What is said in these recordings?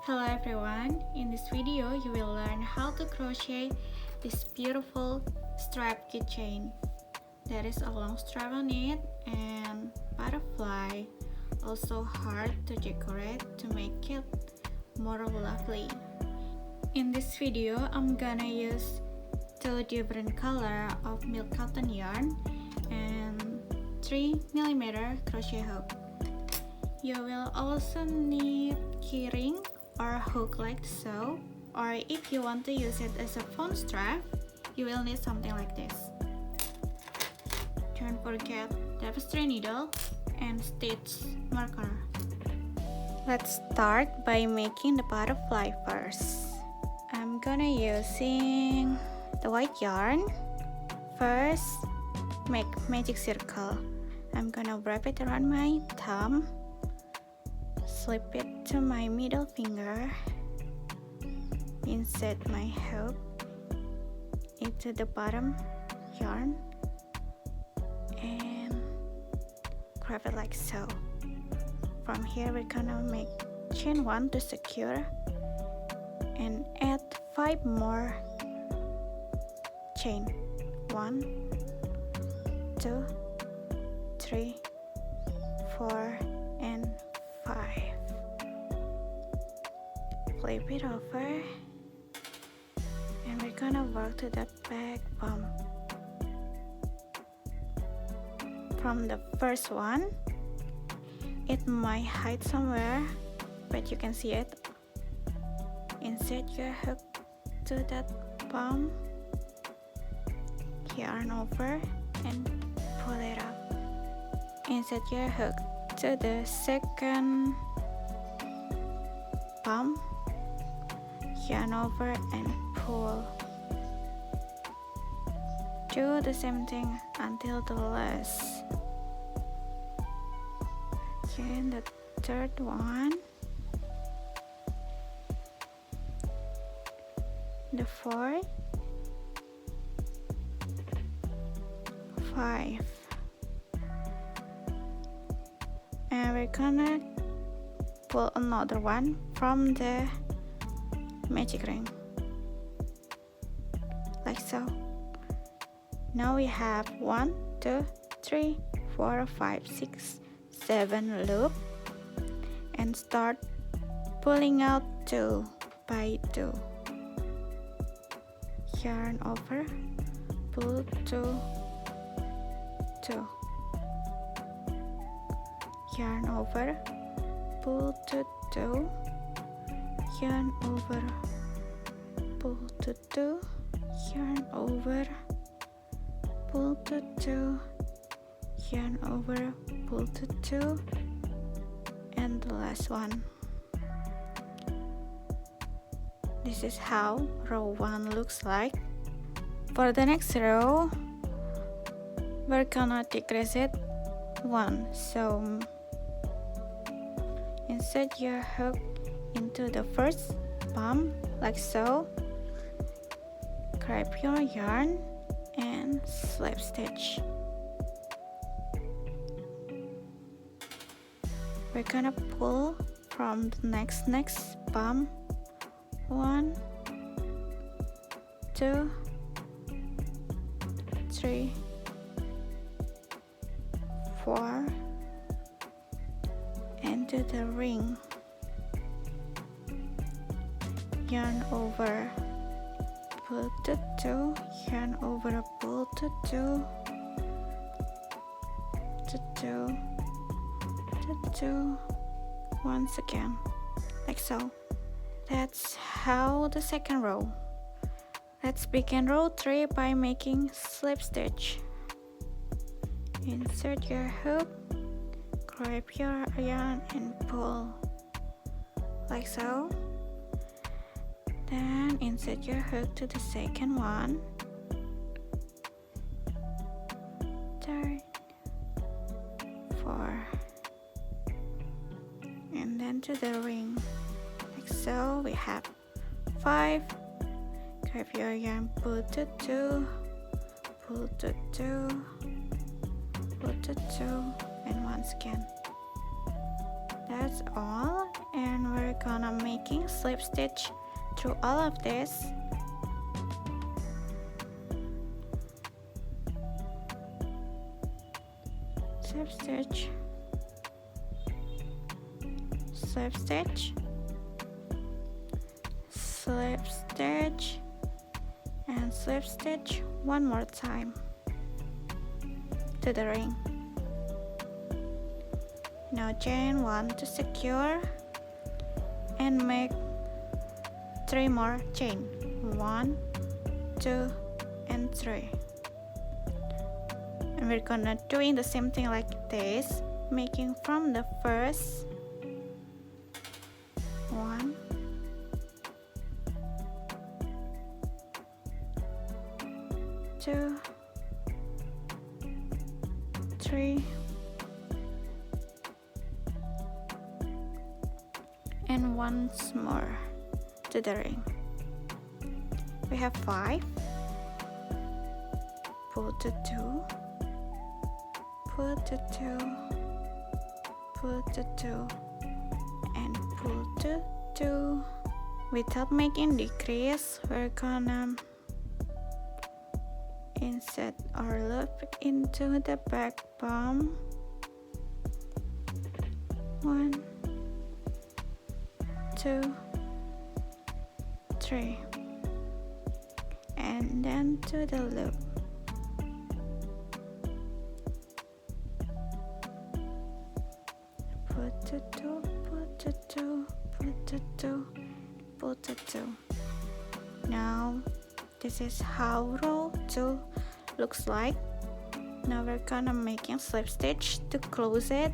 Hello everyone, in this video you will learn how to crochet this beautiful striped keychain. There is a long strap on it and butterfly, also hard to decorate to make it more lovely. In this video I'm gonna use two different color of milk cotton yarn and 3mm crochet hook. You will also need keyring or hook like so, or if you want to use it as a phone strap, you will need something like this. Don't forget tapestry needle and stitch marker. Let's start by making the butterfly first. I'm gonna using the white yarn. First, make magic circle. I'm gonna wrap it around my thumb. Slip it to my middle finger, insert my hook into the bottom yarn and grab it like so. From here we're gonna make chain 1 to secure and add 5 more chain. 1, 2, 3, 4 and 5. Flip it over and we're gonna work to that back bump. From the first one, it might hide somewhere, but you can see it. Insert your hook to that bump, yarn over and pull it up. Insert your hook to the second bump, yarn over and pull. Do the same thing until the last. Again, the third one, the fourth, 5, and we're gonna pull another one from the magic ring like so. Now we have 1, 2, 3, 4, 5, 6, 7 loop and start pulling out 2 by 2. Yarn over, pull 2, 2. Yarn over, pull to 2, yarn over, pull to 2, yarn over, pull to 2, yarn over, pull to 2, and the last one. This is how row 1 looks like. For the next row, we're gonna decrease it 1, so insert your hook into the first bump like so. Grab your yarn and slip stitch. We're gonna pull from the next bump. 1, 2, 3, 4 into the ring. Yarn over, pull to 2, yarn over, pull to 2, to 2, to 2, once again, like so. That's how the second row. Let's begin row 3 by making slip stitch. Insert your hook, grab your yarn and pull like so. Then insert your hook to the second one, third, 4, and then to the ring like so. We have 5. Grab your yarn, pull to 2, pull to 2, pull to 2, and once again. That's all, and we're gonna making slip stitch through all of this. Slip stitch, slip stitch, slip stitch, and slip stitch one more time to the ring. Now chain 1 to secure and make 3 more chain, 1, 2, and 3. And we're gonna doing the same thing like this, making from the first 1, 2, 3, and once more to the ring. We have 5, pull to 2, pull to 2, pull to 2, and pull to 2. Without making decrease, we're gonna insert our loop into the back palm. 1, 2, 3, and then to the loop. Put to 2, put to 2, put to 2, put to 2. Now this is how row 2 looks like. Now we're gonna making slip stitch to close it.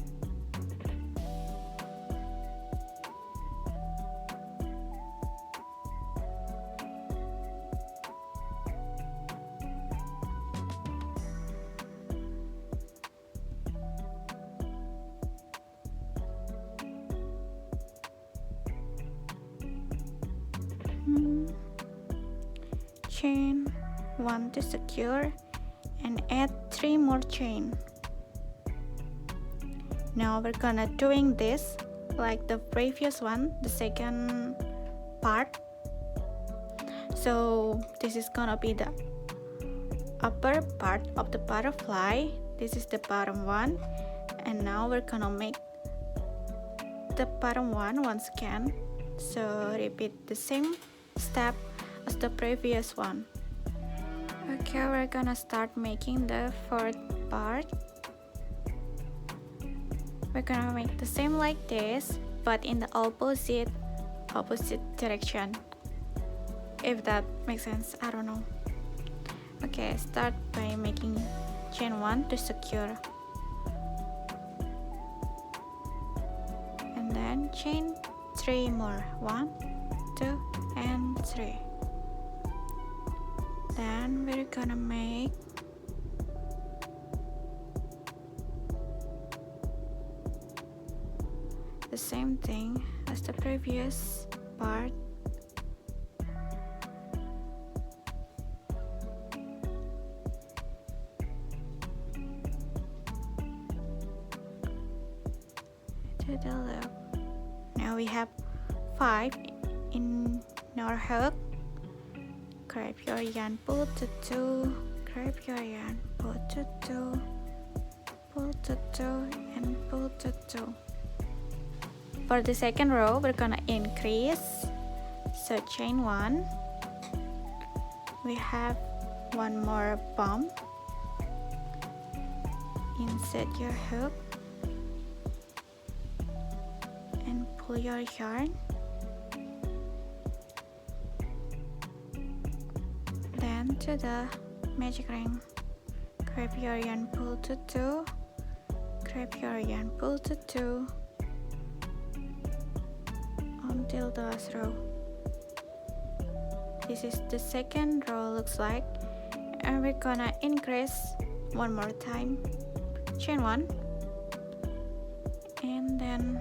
Chain 1 to secure and add 3 more chain. Now we're gonna doing this like the previous one, the second part. So this is gonna be the upper part of the butterfly. This is the bottom one, and now we're gonna make the bottom one once again. So repeat the same step as the previous one. Okay, we're gonna start making the fourth part. We're gonna make the same like this, but in the opposite direction. If that makes sense, I don't know. Okay, start by making chain 1 to secure, and then chain 3 more, 1, 2, and 3. Then we're gonna make the same thing as the previous part. To the loop. Now we have 5 in our hook. Grab your yarn, pull to 2, grab your yarn, pull to 2, pull to 2, and pull to 2. For the second row, we're gonna increase. So chain 1, we have 1 more bump. Insert your hook and pull your yarn. Then to the magic ring, grab your yarn, pull to 2, grab your yarn, pull to 2 until the last row. This is the second row looks like, and we're gonna increase 1 more time. Chain 1, and then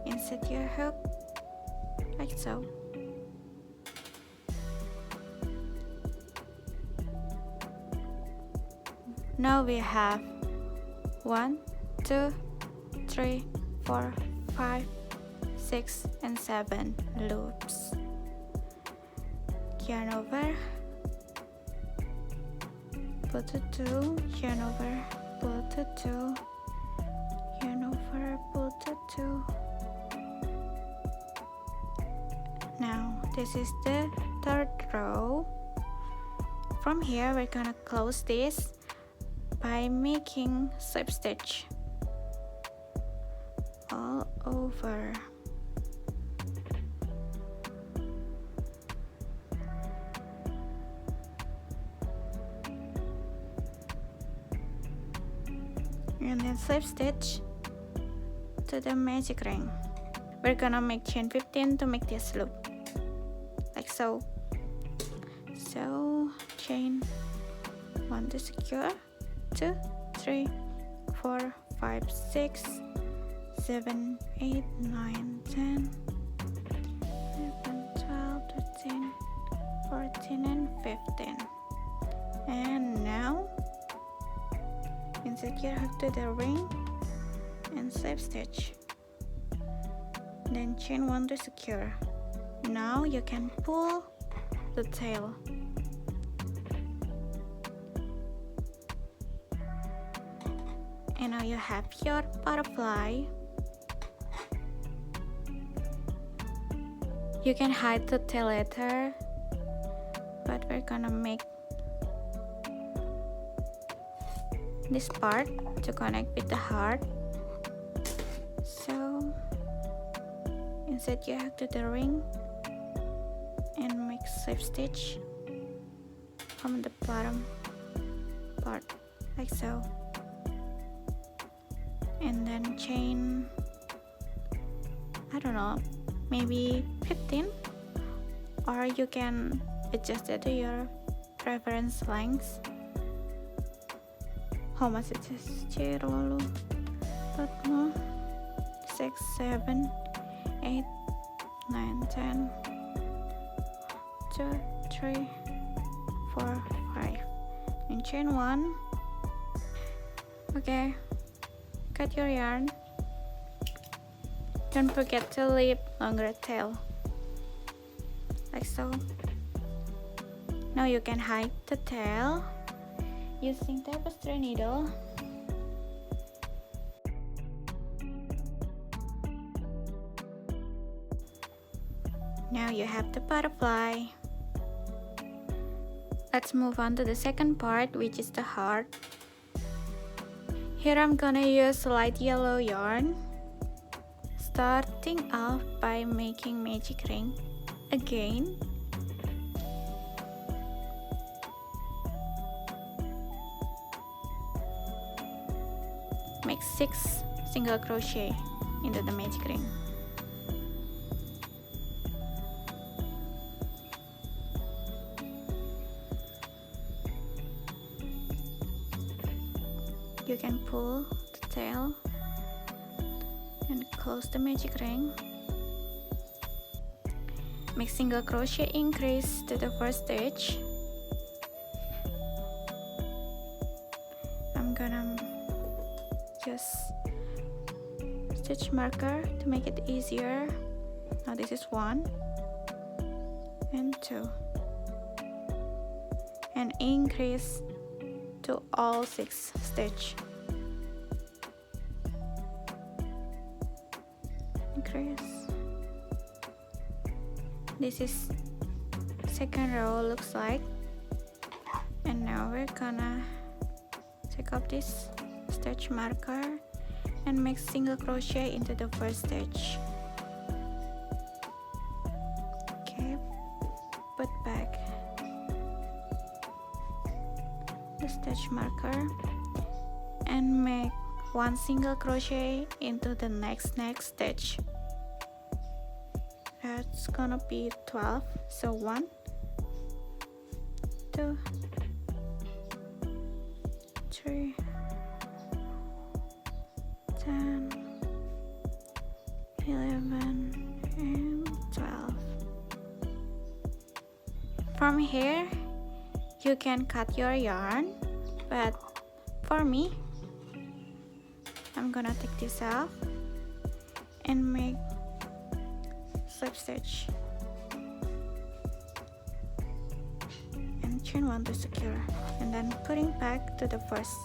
insert your hook like so. Now we have 1, 2, 3, 4, 5, 6, and 7 loops. Yarn over, pull to 2, yarn over, pull to 2, yarn over, pull to 2. Now this is the third row. From here we're gonna close this by making slip stitch all over. And then slip stitch to the magic ring. We're gonna make chain 15 to make this loop, like so. So chain 1 to secure, 2, 3, 4, 5, 6, 7, 8, 9, 10, 11, 12, 13, 14, and 15. And now insert your hook to the ring and slip stitch, then chain 1 to secure. Now you can pull the tail. And now you have your butterfly. You can hide the tail later, but we're gonna make this part to connect with the heart. So insert your hook to the ring and make slip stitch from the bottom part, like so. And then chain, I don't know, maybe 15, or you can adjust it to your preference length. How much it is? 0, 6, 7, 8, 9, 10, 2, 3, 4, 5, and chain 1. Okay, cut your yarn. Don't forget to leave longer tail, like so. Now you can hide the tail using tapestry needle. Now you have the butterfly. Let's move on to the second part, which is the heart. Here I'm gonna use light yellow yarn, starting off by making magic ring again. Make 6 single crochet into the magic ring. You can pull the tail and close the magic ring. Make single crochet increase to the first stitch. I'm gonna use stitch marker to make it easier. Now this is 1 and 2, and increase to all 6 stitch. Increase. This is second row looks like. And now we're gonna take up this stitch marker and make single crochet into the first stitch. Okay, put back the stitch marker and make 1 single crochet into the next stitch. That's gonna be 12, so 1, 2, 3, 10, 11, and 12. From here you can cut your yarn, but for me I'm gonna take this off and make slip stitch and chain 1 to secure, and then putting back to the first.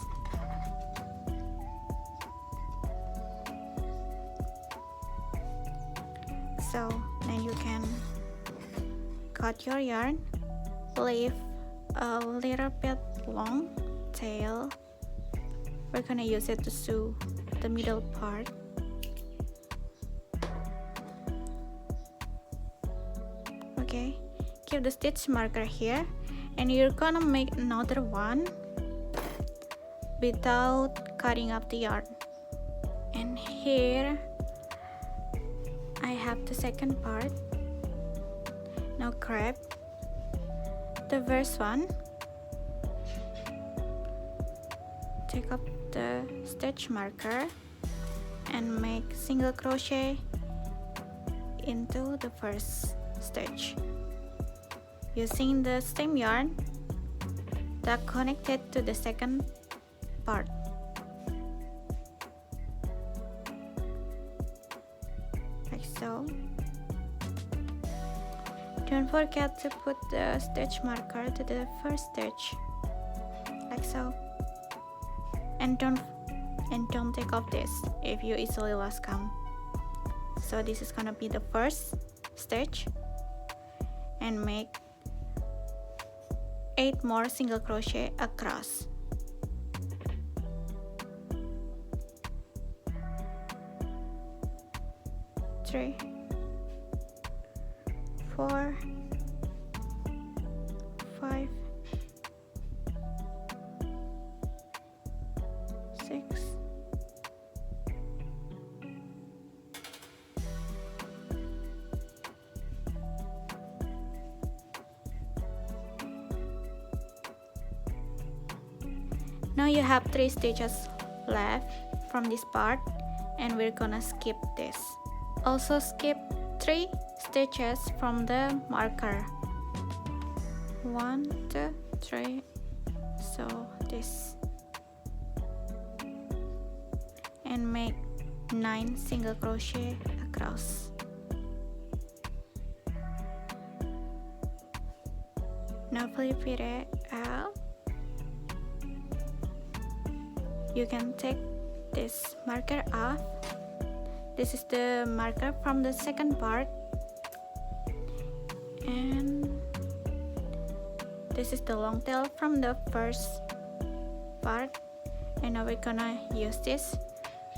So then you can cut your yarn, leave a little bit long tail. We're gonna use it to sew the middle part. Okay, keep the stitch marker here, and you're gonna make another one without cutting up the yarn. And here I have the second part. Now grab the first one, take up the stitch marker and make single crochet into the first stitch using the same yarn that connected to the second part. Like so. Don't forget to put the stitch marker to the first stitch, like so. And don't take off this if you easily lost count. So this is gonna be the first stitch, and make 8 more single crochet across. Three, 4, 5, 6, 7. Now you have 3 stitches left from this part, and we're gonna skip this. Also skip 3 stitches from the marker. 1, 2, 3. So this, and make 9 single crochet across. Now flip it out. You can take this marker off. This is the marker from the second part, and this is the long tail from the first part. And now we're gonna use this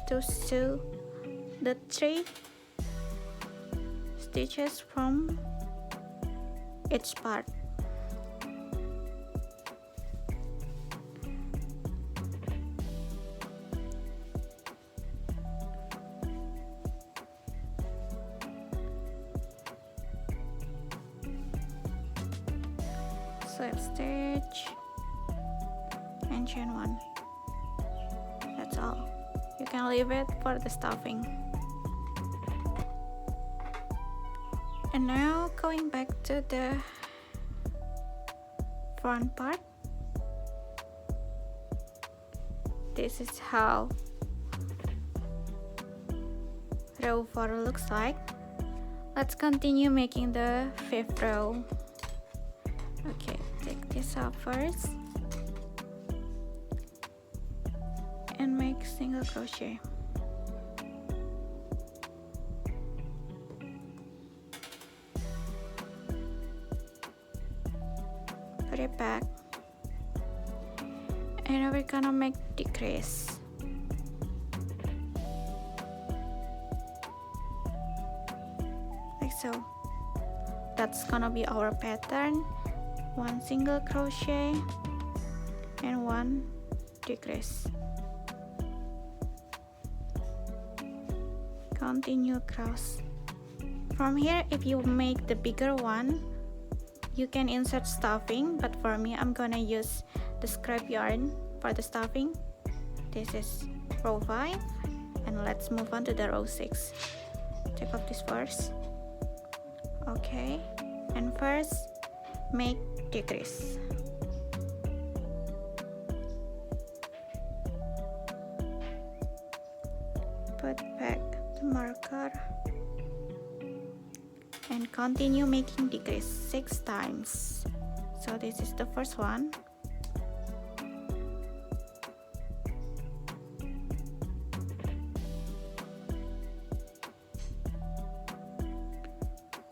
to sew the 3 stitches from each part. Slip stitch and chain 1. That's all. You can leave it for the stuffing. And now going back to the front part. This is how row 4 looks like. Let's continue making the 5th row. Okay, take this off first and make single crochet. Put it back, and now we're gonna make decrease. Like so. That's gonna be our pattern. 1 single crochet and 1 decrease. Continue across. From here, if you make the bigger one, you can insert stuffing, but for me, I'm gonna use the scrap yarn for the stuffing. This is row 5, and let's move on to the row 6. Take off this first. Okay, and first make decrease. Put back the marker and continue making decrease 6 times. So this is the first one.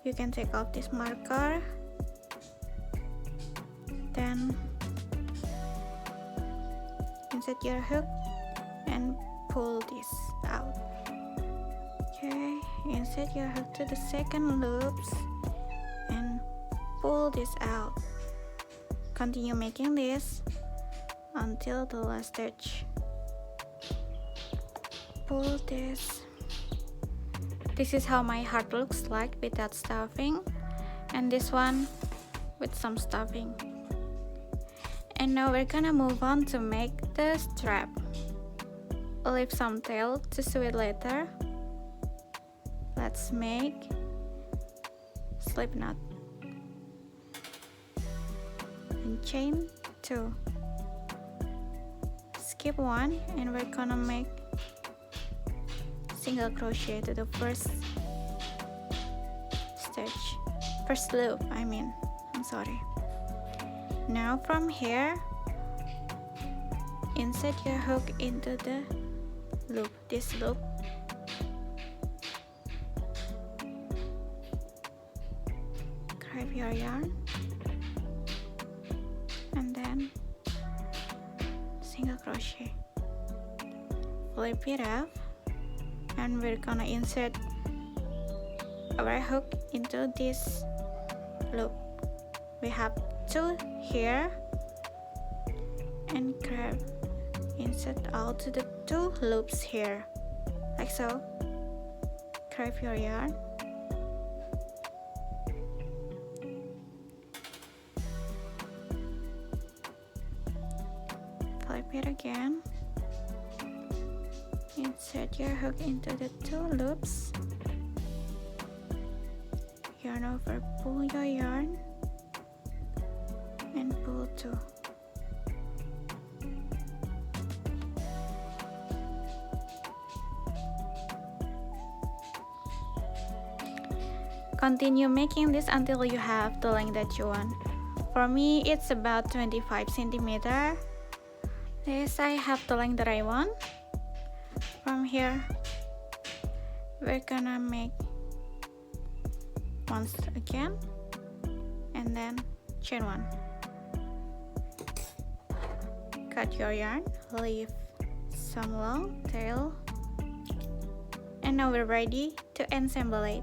You can take off this marker, then insert your hook and pull this out. Okay, insert your hook to the second loops and pull this out. Continue making this until the last stitch. Pull this. This is how my heart looks like without stuffing, and this one with some stuffing. And now we're gonna move on to make the strap. Leave some tail to sew it later. Let's make slip knot and chain 2. Skip 1 and we're gonna make single crochet to the first stitch, first loop I'm sorry. Now from here, insert your hook into the loop, this loop. Grab your yarn and then single crochet, flip it up, and we're gonna insert our hook into this loop. We have 2 here, and grab, insert all to the 2 loops here, like so. Grab your yarn, flip it again, insert your hook into the 2 loops, yarn over, pull your yarn and pull 2. Continue making this until you have the length that you want. For me, it's about 25 centimeter. This I have the length that I want. From here, we're gonna make once again and then chain 1. Cut your yarn, leave some long tail, and now we're ready to ensemble it.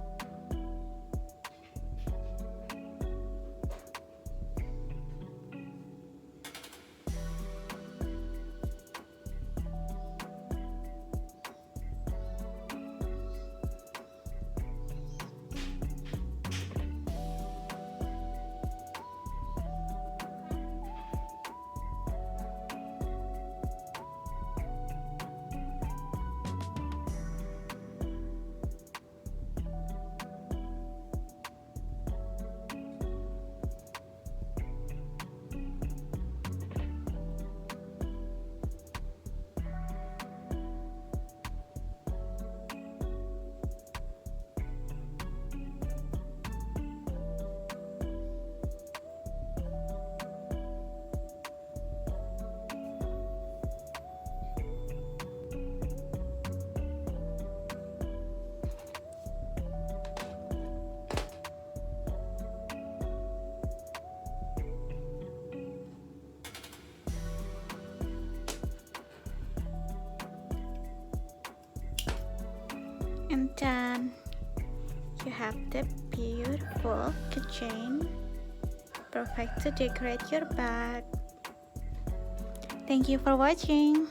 And then you have the beautiful keychain, perfect to decorate your bag. Thank you for watching.